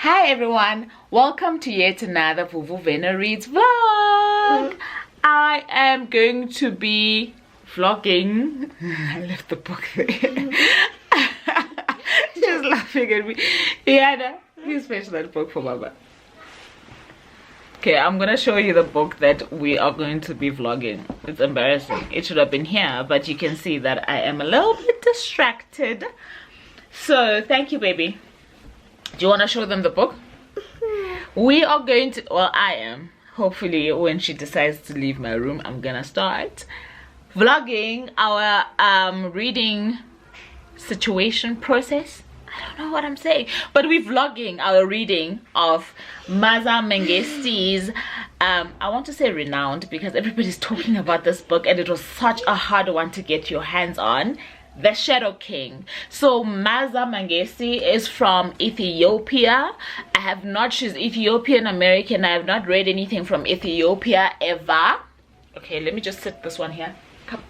Hi everyone, welcome to yet another Vuvu Vena Reads vlog. I am going to be vlogging. I left the book there. She's laughing at me. Yana, please fetch that book for Mama. Okay, I'm gonna show you the book that we are going to be vlogging. It's embarrassing. It should have been here, but you can see that I am a little bit distracted. So thank you, baby. Do you want to show them the book? We are going to, well, I am. Hopefully when she decides to leave my room, I'm gonna start vlogging our reading situation process. I don't know what I'm saying, but we're vlogging our reading of Maaza Mengiste's I want to say renowned, because everybody's talking about this book and it was such a hard one to get your hands on, The Shadow King. So Maaza Mengiste is from Ethiopia. She's Ethiopian American. I have not read anything from Ethiopia ever. Okay, let me just sit this one here. Come.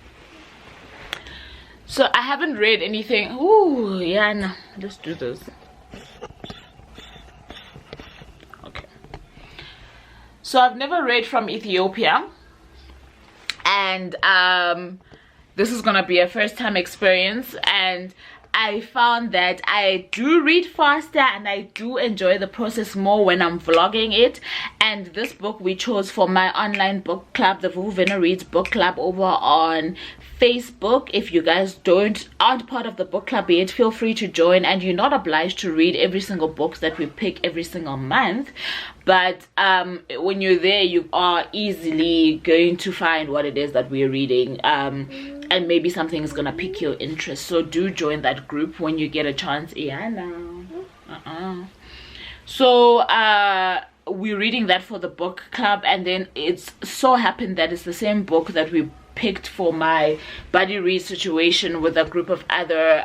So I haven't read anything. Ooh, yeah, no, let's do this. Okay. So I've never read from Ethiopia, and this is gonna be a first-time experience, and I found that I do read faster and I do enjoy the process more when I'm vlogging it. And this book we chose for my online book club, the Vuvu Vena Reads book club over on Facebook. If you guys aren't part of the book club yet, feel free to join, and you're not obliged to read every single book that we pick every single month, but when you're there you are easily going to find what it is that we're reading, and maybe something is gonna pique your interest. So do join that group when you get a chance. Yeah, no. So we're reading that for the book club, and then it's so happened that it's the same book that we picked for my buddy read situation with a group of other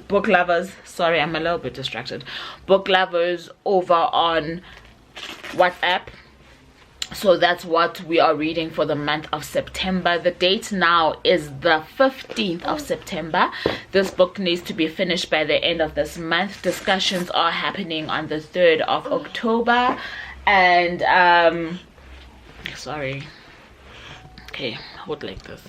book lovers. Sorry, I'm a little bit distracted. Book lovers over on WhatsApp. So that's what we are reading for the month of September. The date now is the 15th of September. This book needs to be finished by the end of this month. Discussions are happening on the 3rd of October, and sorry, okay, hold like this.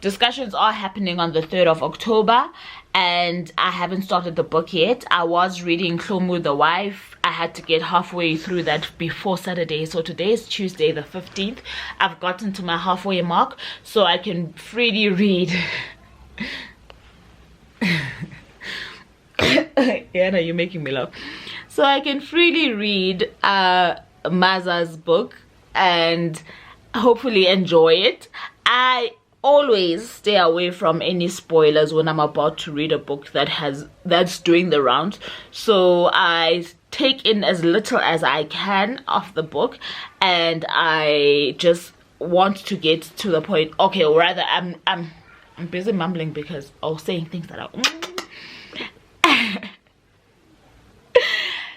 Discussions are happening on the 3rd of October, and I haven't started the book yet. I was reading Hlomu the Wife. I had to get halfway through that before Saturday, so today is Tuesday the 15th. I've gotten to my halfway mark, so I can freely read. Yeah, no, you're making me laugh. So I can freely read Maaza's book and hopefully enjoy it. I always stay away from any spoilers when I'm about to read a book that's doing the rounds, so I take in as little as I can of the book, and I just want to get to the point. Okay, or rather I'm busy mumbling because I was saying things that are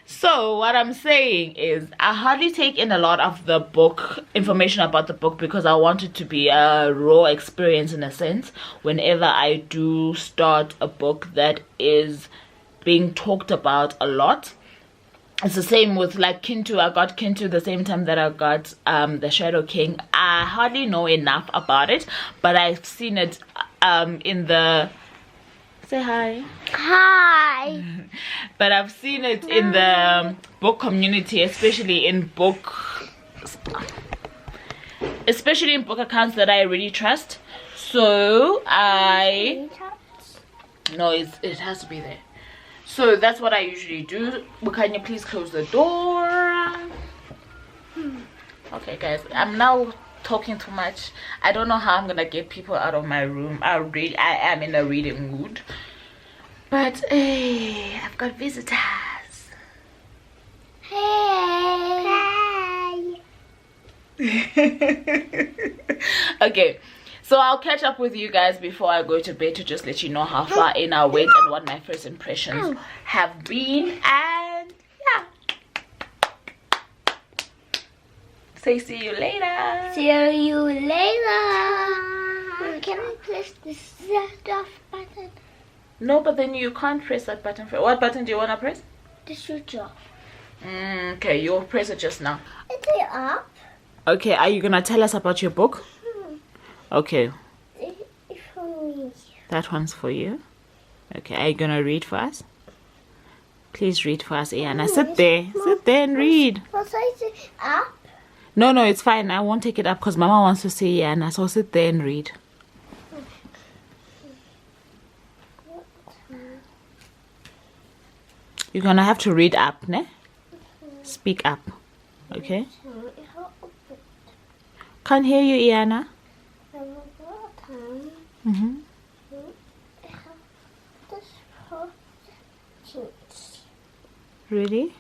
So what I'm saying is I hardly take in a lot of the book information about the book, because I want it to be a raw experience in a sense whenever I do start a book that is being talked about a lot. It's the same with like Kintu. I got Kintu the same time that I got The Shadow King. I hardly know enough about it, but I've seen it in the... Say hi. Hi. But I've seen it in the book community, especially in book accounts that I really trust. So no, it has to be there. So that's what I usually do. But can you please close the door? Okay guys, I'm now talking too much. I don't know how I'm gonna get people out of my room. I am in a reading mood, but hey, I've got visitors. Hey. Okay, so I'll catch up with you guys before I go to bed to just let you know how far in I went and what my first impressions have been, and yeah. Say see you later. See you later. Can I press the set off button? No, but then you can't press that button. What button do you want to press? the switch off. Okay, you'll press it just now. Is it up? Okay, are you gonna tell us about your book? Okay, It's for me. that one's for you. Okay, are you gonna read for us? Please read for us, Iana. Sit there and read. What size is it up? No, it's fine. I won't take it up because Mama wants to see Iana. So sit there and read. You're gonna have to read up, ne? Speak up, okay? Can't hear you, Iana. Really?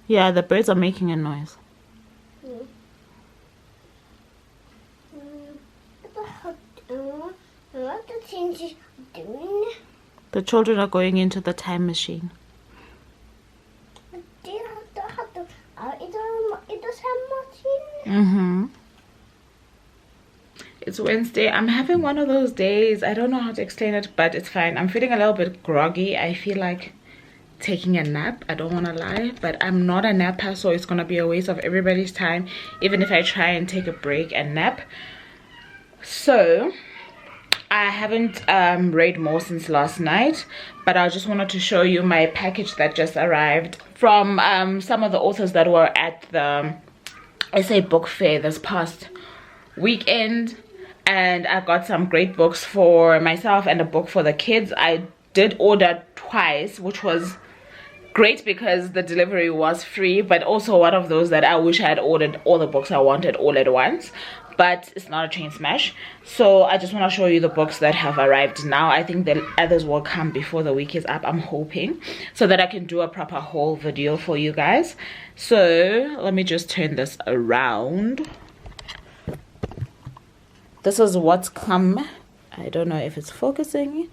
Yeah, the birds are making a noise. What the things is doing? The children are going into the time machine. It's Wednesday. I'm having one of those days. I don't know how to explain it, but it's fine. I'm feeling a little bit groggy. I feel like taking a nap. I don't want to lie, but I'm not a napper, so it's gonna be a waste of everybody's time even if I try and take a break and nap. So I haven't read more since last night, but I just wanted to show you my package that just arrived from some of the authors that were at the SA book fair this past weekend, and I got some great books for myself and a book for the kids. I did order twice, which was great because the delivery was free, but also one of those that I wish I had ordered all the books I wanted all at once, but it's not a chain smash. So I just want to show you the books that have arrived now. I think the others will come before the week is up, I'm hoping, so that I can do a proper haul video for you guys. So let me just turn this around. This is what's come, I don't know if it's focusing,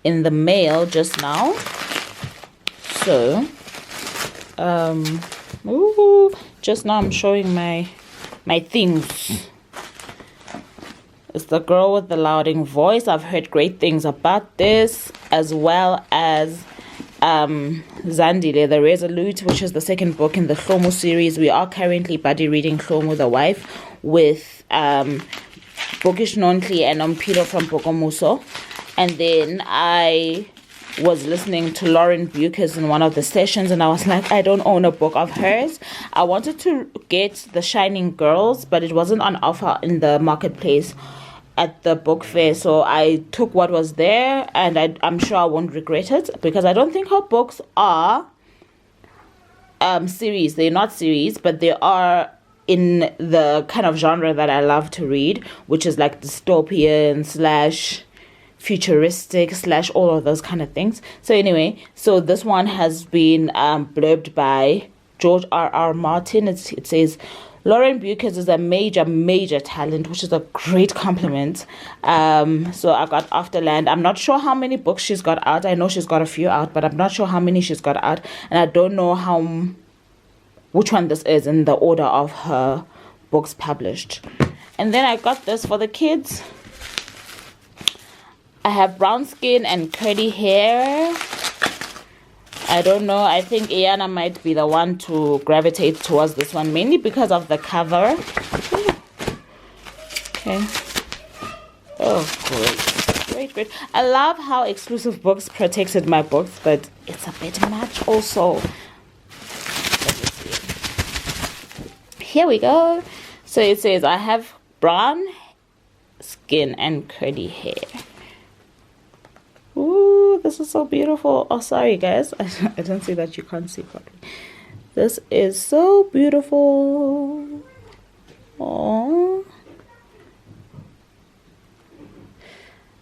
in the mail just now. So just now I'm showing my things. It's the girl with the louding voice. I've heard great things about this, as well as Zandile the Resolute, which is the second book in the Hlomo series. We are currently buddy reading Hlomo the Wife with Bookish Nontli and Ompilo from Bokomuso. And then I was listening to Lauren Bucas in one of the sessions, and I was like, I don't own a book of hers. I wanted to get The Shining Girls, but it wasn't on offer in the marketplace at the book fair, so I took what was there, and I'm sure I won't regret it, because I don't think her books are series. They're not series, but they are in the kind of genre that I love to read, which is like dystopian / futuristic / all of those kind of things. So anyway, so this one has been blurbed by George R.R. Martin. It says, Lauren Bucas is a major talent, which is a great compliment. So I got Afterland. I'm not sure how many books she's got out. I know she's got a few out, but I'm not sure how many she's got out, and I don't know which one this is in the order of her books published. And then I got this for the kids. I have brown skin and curly hair. I don't know. I think Iana might be the one to gravitate towards this one, mainly because of the cover. Okay. Oh, great. I love how exclusive books protected my books, but it's a bit much also. Here we go. So it says, I have brown skin and curly hair. Ooh, this is so beautiful. Oh, sorry guys, I don't see that. You can't see properly. This is so beautiful. Oh.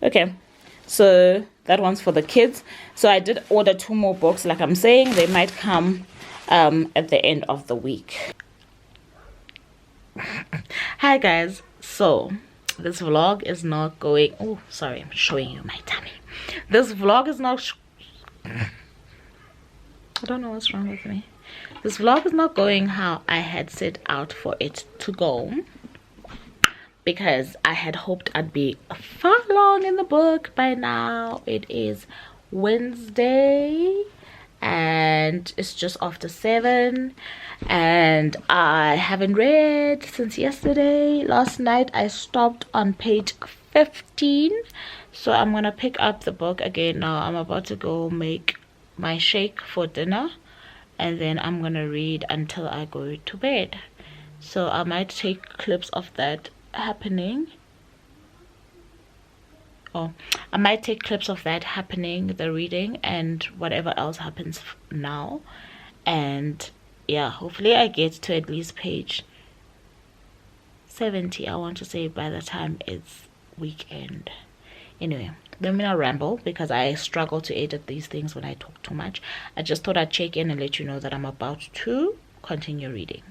Okay, so that one's for the kids. So I did order 2 more books. Like I'm saying, they might come at the end of the week. Hi guys, so this vlog is not going, oh sorry, I'm showing you my tummy. This vlog is not I don't know what's wrong with me. This vlog is not going how I had set out for it to go, because I had hoped I'd be far along in the book by now. It is Wednesday and it's just after 7 and I haven't read since yesterday. Last night I stopped on page 15, so I'm gonna pick up the book again now. I'm about to go make my shake for dinner and then I'm gonna read until I go to bed. So I might take clips of that happening. I might take clips of that happening, the reading, and whatever else happens now. And yeah, hopefully I get to at least page 70, I want to say, by the time it's weekend. Anyway, let me not ramble because I struggle to edit these things when I talk too much. I just thought I'd check in and let you know that I'm about to continue reading.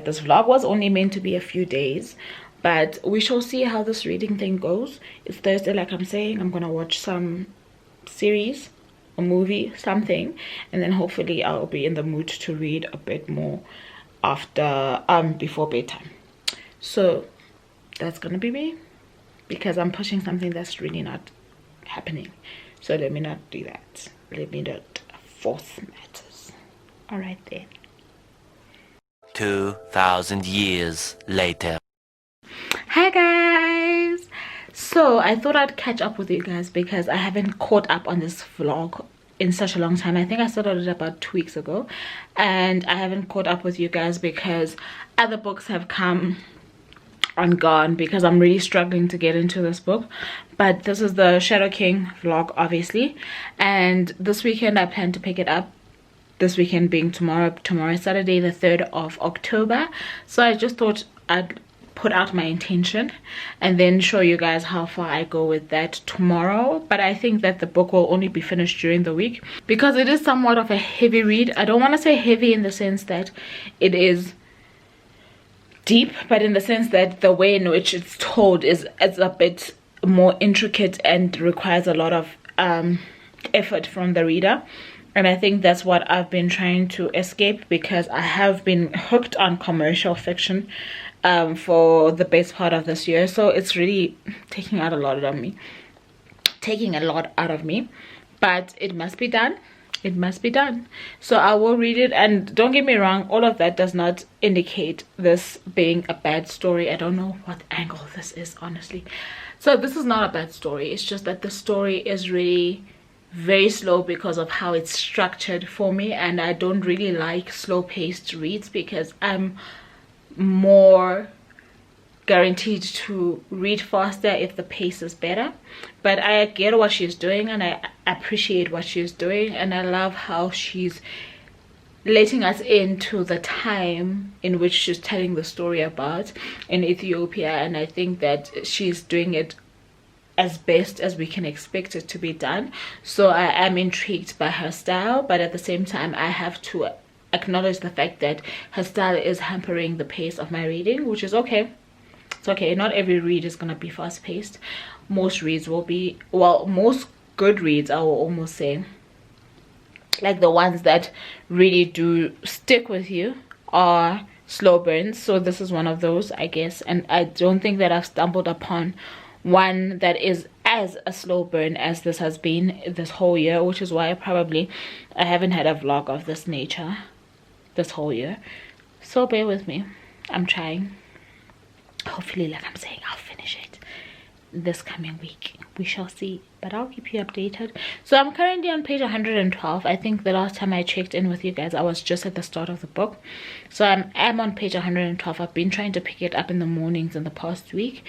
This vlog was only meant to be a few days, but we shall see how this reading thing goes. It's Thursday, like I'm saying. I'm gonna watch some series, a movie, something, and then hopefully I'll be in the mood to read a bit more after before bedtime. So that's gonna be me, because I'm pushing something that's really not happening. So let me not do that. Let me not force matters. All right then. 2,000 years later. Hi guys, so I thought I'd catch up with you guys because I haven't caught up on this vlog in such a long time. I think I started it about 2 weeks ago, and I haven't caught up with you guys because other books have come and gone, because I'm really struggling to get into this book. But this is the Shadow King vlog, obviously, and this weekend I plan to pick it up. This weekend being tomorrow is Saturday the 3rd of October. So I just thought I'd put out my intention and then show you guys how far I go with that tomorrow. But I think that the book will only be finished during the week because it is somewhat of a heavy read. I don't want to say heavy in the sense that it is deep, but in the sense that the way in which it's told is a bit more intricate and requires a lot of effort from the reader. And I think that's what I've been trying to escape, because I have been hooked on commercial fiction for the best part of this year. So it's really taking a lot out of me, but it must be done. It must be done. So I will read it, and don't get me wrong, all of that does not indicate this being a bad story. I don't know what angle this is, honestly. So this is not a bad story. It's just that the story is really very slow because of how it's structured for me, and I don't really like slow-paced reads because I'm more guaranteed to read faster if the pace is better. But I get what she's doing, and I appreciate what she's doing, and I love how she's letting us into the time in which she's telling the story about in Ethiopia. And I think that she's doing it as best as we can expect it to be done. So I am intrigued by her style, but at the same time I have to acknowledge the fact that her style is hampering the pace of my reading, which is okay. It's okay. Not every read is gonna be fast-paced. Most reads will be, well, most good reads, I will almost say, like the ones that really do stick with you, are slow burns. So this is one of those, I guess, and I don't think that I've stumbled upon one that is as a slow burn as this has been this whole year, which is why I haven't had a vlog of this nature this whole year. So bear with me. I'm trying. Hopefully, like I'm saying, I'll finish it this coming week. We shall see, but I'll keep you updated. So I'm currently on page 112. I think the last time I checked in with you guys, I was just at the start of the book. So I'm on page 112. I've been trying to pick it up in the mornings in the past week.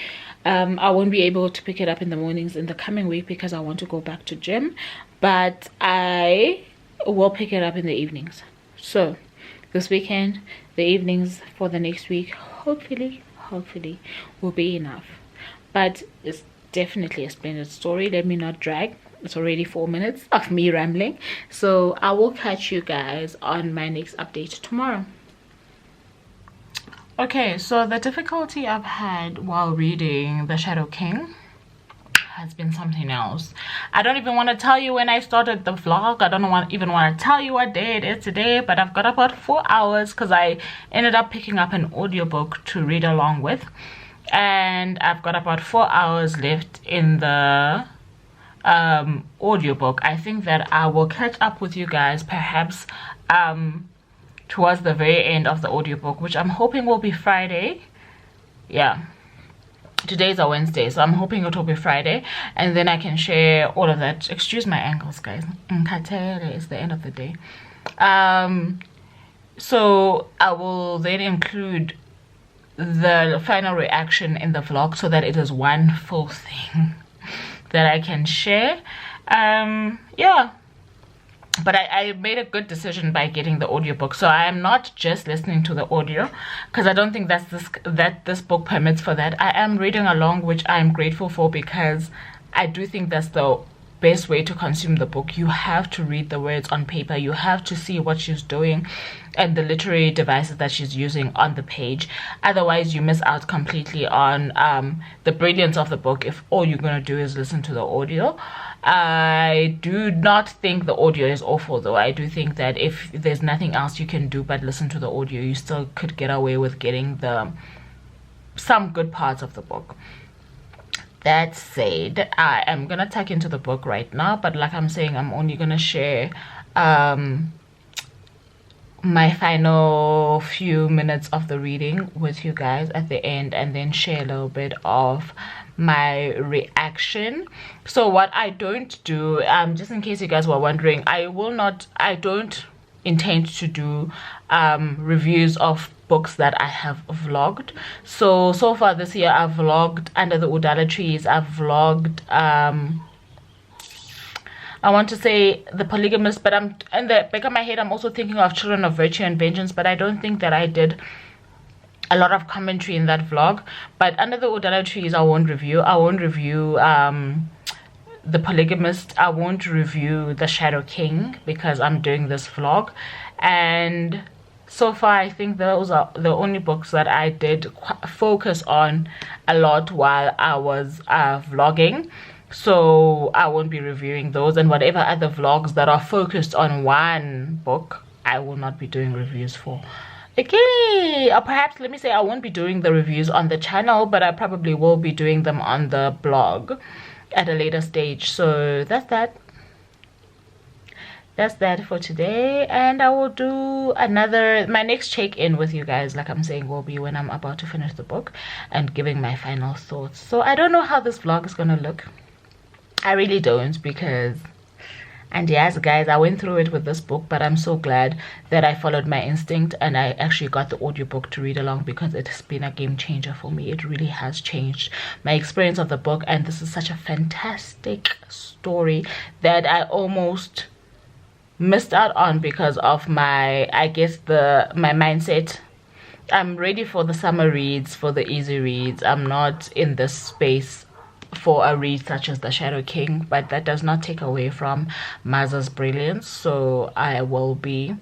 I won't be able to pick it up in the mornings in the coming week because I want to go back to gym, but I will pick it up in the evenings. So this weekend, the evenings for the next week, hopefully will be enough. But it's definitely a splendid story. Let me not drag. It's already 4 minutes of me rambling. So I will catch you guys on my next update tomorrow. Okay, so the difficulty I've had while reading The Shadow King has been something else. I don't even want to tell you when I started the vlog. I don't even want to tell you what day it is today, but I've got about 4 hours because I ended up picking up an audiobook to read along with, and I've got about 4 hours left in the audiobook. I think that I will catch up with you guys perhaps towards the very end of the audiobook, which I'm hoping will be Friday. Yeah, today's a Wednesday, so I'm hoping it will be Friday, and then I can share all of that. Excuse my ankles, guys. It's the end of the day. So I will then include the final reaction in the vlog so that it is one full thing that I can share. Yeah, but I made a good decision by getting the audiobook, so I am not just listening to the audio because I don't think that this book permits for that. I am reading along, which I am grateful for, because I do think that's the best way to consume the book. You have to read the words on paper. You have to see what she's doing and the literary devices that she's using on the page. Otherwise you miss out completely on the brilliance of the book if all you're going to do is listen to the audio. I do not think the audio is awful, though. I do think that if there's nothing else you can do but listen to the audio, you still could get away with getting some good parts of the book. That said, I am gonna tuck into the book right now, but like I'm saying, I'm only gonna share my final few minutes of the reading with you guys at the end, and then share a little bit of my reaction. So what I don't do, just in case you guys were wondering, I don't intend to do reviews of books that I have vlogged. So far this year I've vlogged Under the Udala Trees, I've vlogged I want to say The Polygamist, but I'm in the back of my head I'm also thinking of Children of Virtue and Vengeance, but I don't think that I did a lot of commentary in that vlog. But Under the Udala Trees I won't review. I won't review The Polygamist. I won't review The Shadow King because I'm doing this vlog. And so far I think those are the only books that I did focus on a lot while I was vlogging. So I won't be reviewing those, and whatever other vlogs that are focused on one book I will not be doing reviews for. Okay, or perhaps let me say I won't be doing the reviews on the channel, but I probably will be doing them on the blog at a later stage. So that's that for today, and I will do my next check-in with you guys, like I'm saying, will be when I'm about to finish the book and giving my final thoughts. So I don't know how this vlog is gonna look. I really don't, because, and yes guys, I went through it with this book, but I'm so glad that I followed my instinct and I actually got the audiobook to read along, because it has been a game changer for me. It really has changed my experience of the book, and this is such a fantastic story that I almost missed out on because of my, I guess, my mindset. I'm ready for the summer reads, for the easy reads. I'm not in this space for a read such as The Shadow King, but that does not take away from Maaza's brilliance. So I will be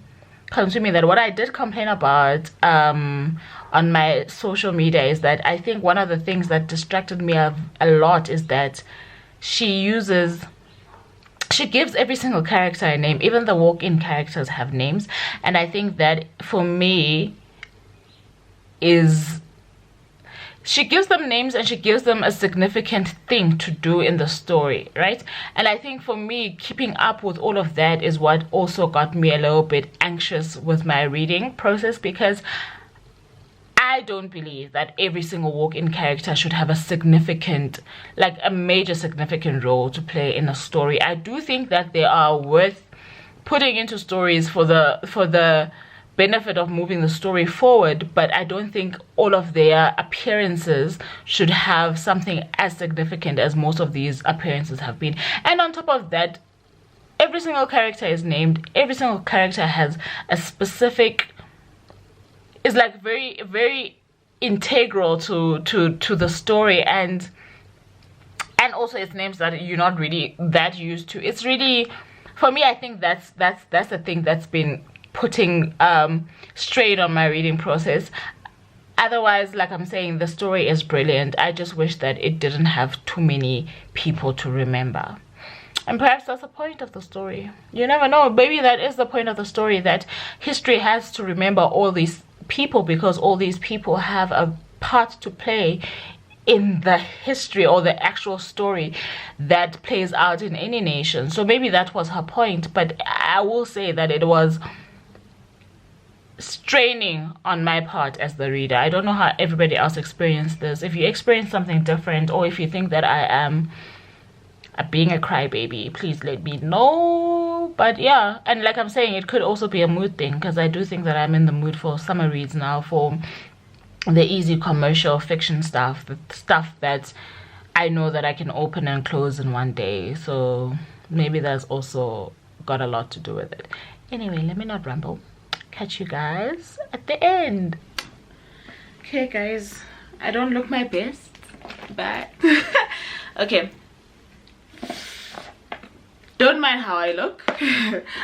consuming that. What I did complain about on my social media is that I think one of the things that distracted me a lot is that she gives every single character a name. Even the walk-in characters have names, and I think that for me is she gives them names and she gives them a significant thing to do in the story, right? And I think for me, keeping up with all of that is what also got me a little bit anxious with my reading process, because I don't believe that every single walk-in character should have a significant, like a major significant role to play in a story. I do think that they are worth putting into stories for the benefit of moving the story forward, but I don't think all of their appearances should have something as significant as most of these appearances have been. And on top of that, every single character is named. Every single character has a specific, is like very, very integral to the story, and also it's names that you're not really that used to. It's really, for me, I think that's the thing that's been putting strain on my reading process. Otherwise, like I'm saying, the story is brilliant. I just wish that it didn't have too many people to remember, and perhaps that's the point of the story. You never know, maybe that is the point of the story, that history has to remember all these people, because all these people have a part to play in the history or the actual story that plays out in any nation. So maybe that was her point, but I will say that it was straining on my part as the reader. I don't know how everybody else experienced this. If you experience something different, or if you think that I am being a crybaby, please let me know. But yeah, and like I'm saying, it could also be a mood thing, because I do think that I'm in the mood for summer reads now, for the easy commercial fiction stuff, the stuff that I know that I can open and close in one day. So maybe that's also got a lot to do with it. Anyway, let me not ramble. Catch you guys at the end. Okay guys, I don't look my best, but okay, don't mind how I look.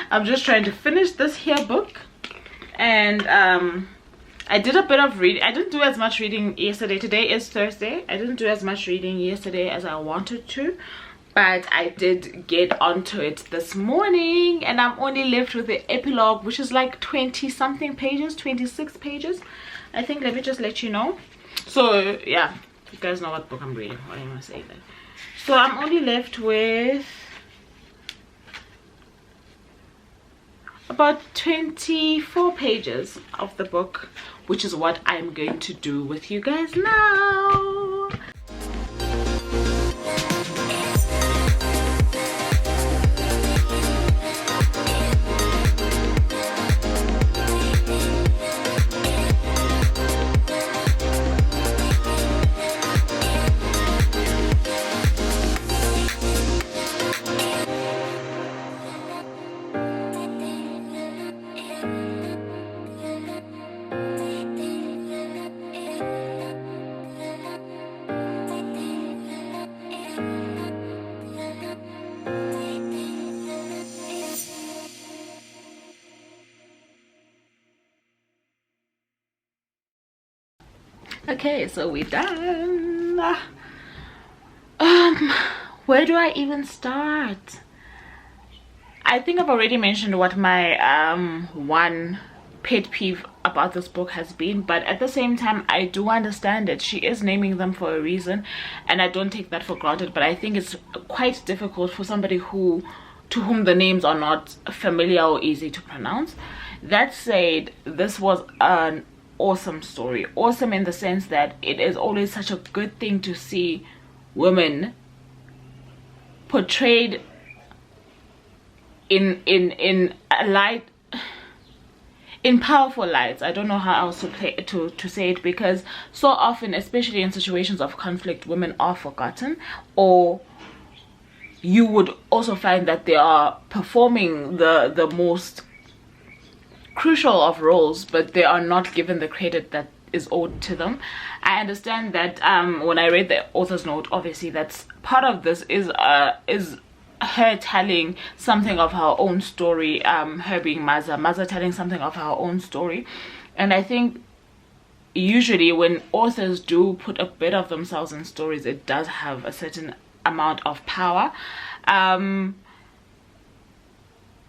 I'm just trying to finish this here book, and I did a bit of reading. I didn't do as much reading yesterday. Today is Thursday. I didn't do as much reading yesterday as I wanted to, but I did get onto it this morning, and I'm only left with the epilogue, which is like 20 something pages, 26 pages I think. Let me just let you know. So yeah, you guys know what book I'm reading. What am I saying that? So I'm only left with about 24 pages of the book, which is what I'm going to do with you guys now. Okay, so we're done. Where do I even start? I think I've already mentioned what my one pet peeve about this book has been, but at the same time I do understand it. She is naming them for a reason, and I don't take that for granted, but I think it's quite difficult for somebody to whom the names are not familiar or easy to pronounce. That said, this was an awesome story. Awesome in the sense that it is always such a good thing to see women portrayed in a light, in powerful lights. I don't know how else to say it, because so often, especially in situations of conflict, women are forgotten, or you would also find that they are performing the most crucial of roles, but they are not given the credit that is owed to them. I understand that when I read the author's note, obviously that's part of this is her telling something of her own story, her being Maaza telling something of her own story. And I think usually when authors do put a bit of themselves in stories, it does have a certain amount of power.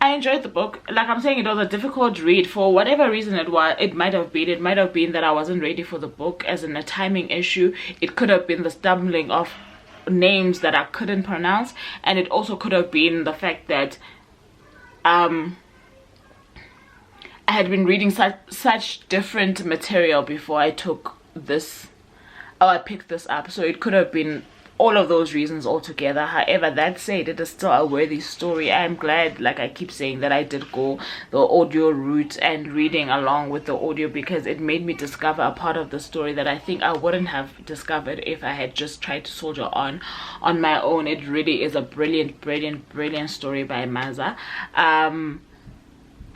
I enjoyed the book. Like I'm saying, it was a difficult read for whatever reason it was. It might have been that I wasn't ready for the book, as in a timing issue. It could have been the stumbling of names that I couldn't pronounce, and it also could have been the fact that I had been reading such different material before I took this, or I picked this up. So it could have been all of those reasons altogether. However, that said, it is still a worthy story. I'm glad, like I keep saying, that I did go the audio route and reading along with the audio, because it made me discover a part of the story that I think I wouldn't have discovered if I had just tried to soldier on my own. It really is a brilliant story by Maaza.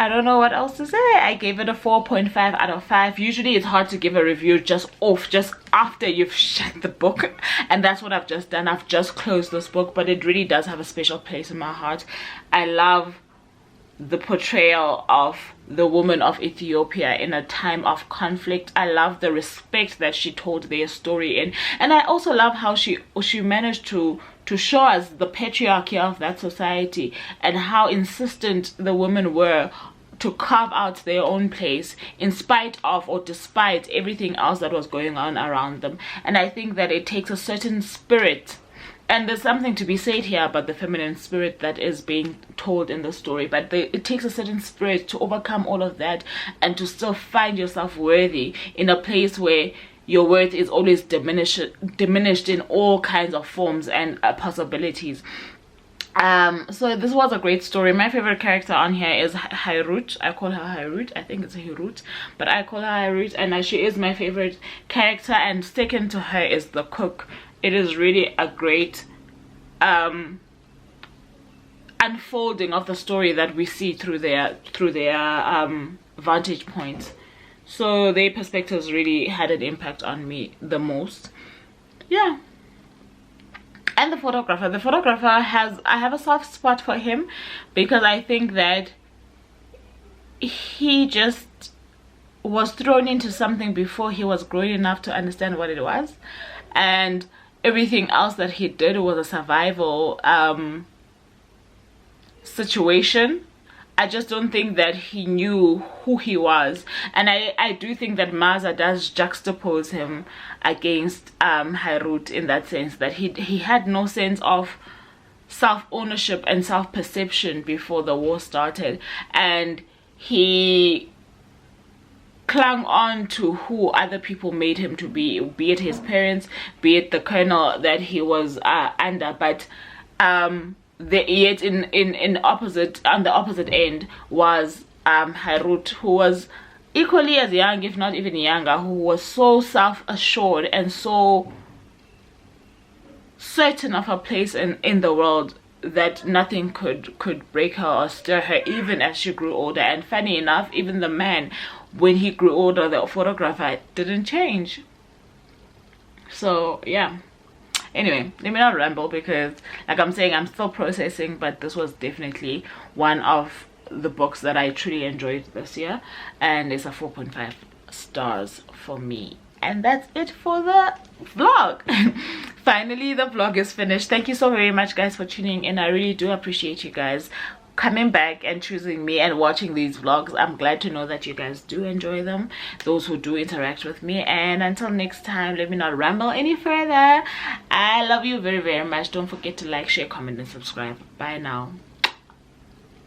I don't know what else to say. I gave it a 4.5 out of 5. Usually it's hard to give a review just after you've shut the book, and that's what I've just done. I've just closed this book, but it really does have a special place in my heart. I love the portrayal of the woman of Ethiopia in a time of conflict. I love the respect that she told their story in, and I also love how she managed to show us the patriarchy of that society and how insistent the women were to carve out their own place in spite of or despite everything else that was going on around them. And I think that it takes a certain spirit, and there's something to be said here about the feminine spirit that is being told in the story, but it takes a certain spirit to overcome all of that and to still find yourself worthy in a place where your worth is always diminished in all kinds of forms and possibilities. So this was a great story. My favorite character on here is Hairut. I call her Hairut. I think it's Hirut, but I call her Hairut, and she is my favorite character. And second to her is the cook. It is really a great unfolding of the story that we see through their vantage points. So their perspectives really had an impact on me the most. Yeah. And the photographer I have a soft spot for him, because I think that he just was thrown into something before he was grown enough to understand what it was, and everything else that he did was a survival situation. I just don't think that he knew who he was, and I do think that Maaza does juxtapose him against Hairut in that sense, that he had no sense of self-ownership and self-perception before the war started, and he clung on to who other people made him to be it his parents, be it the colonel that he was under, but yet on the opposite end was Hairut, who was equally as young, if not even younger, who was so self-assured and so certain of her place in the world that nothing could break her or stir her, even as she grew older. And funny enough, even the man, when he grew older, the photographer, didn't change. So yeah. Anyway, let me not ramble, because like I'm saying, I'm still processing, but this was definitely one of the books that I truly enjoyed this year, and it's a 4.5 stars for me. And that's it for the vlog. Finally, the vlog is finished. Thank you so very much, guys, for tuning in. I really do appreciate you guys coming back and choosing me and watching these vlogs. I'm glad to know that you guys do enjoy them, those who do interact with me. And until next time, let me not ramble any further. I love you very, very much. Don't forget to like, share, comment, and subscribe. Bye now.